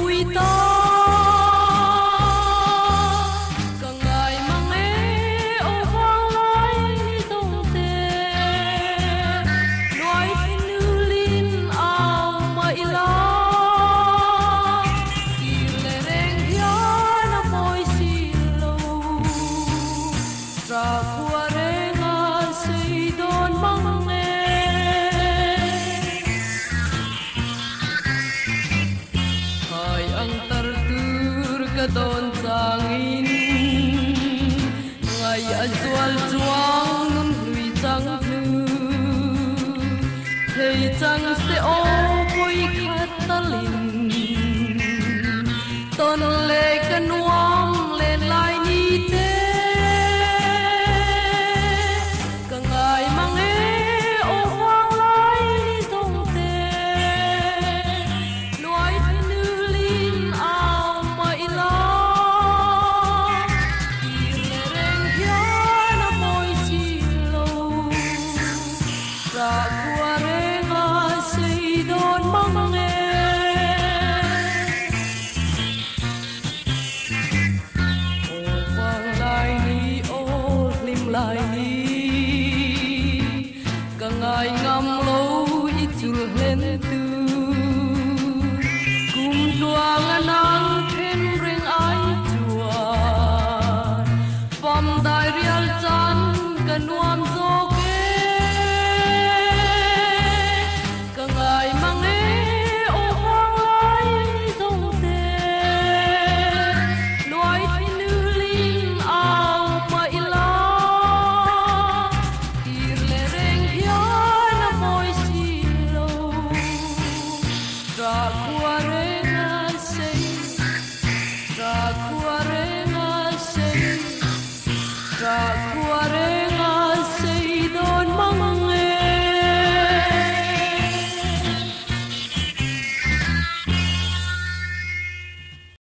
lui to cả ngày mang nghe ô vang lái dòng tê nói nữ linh ao mai la ile reng hian a moi si lo ra qua renga sei don mang don changin ngai azual chuang nun hlui chang thu thei chang se o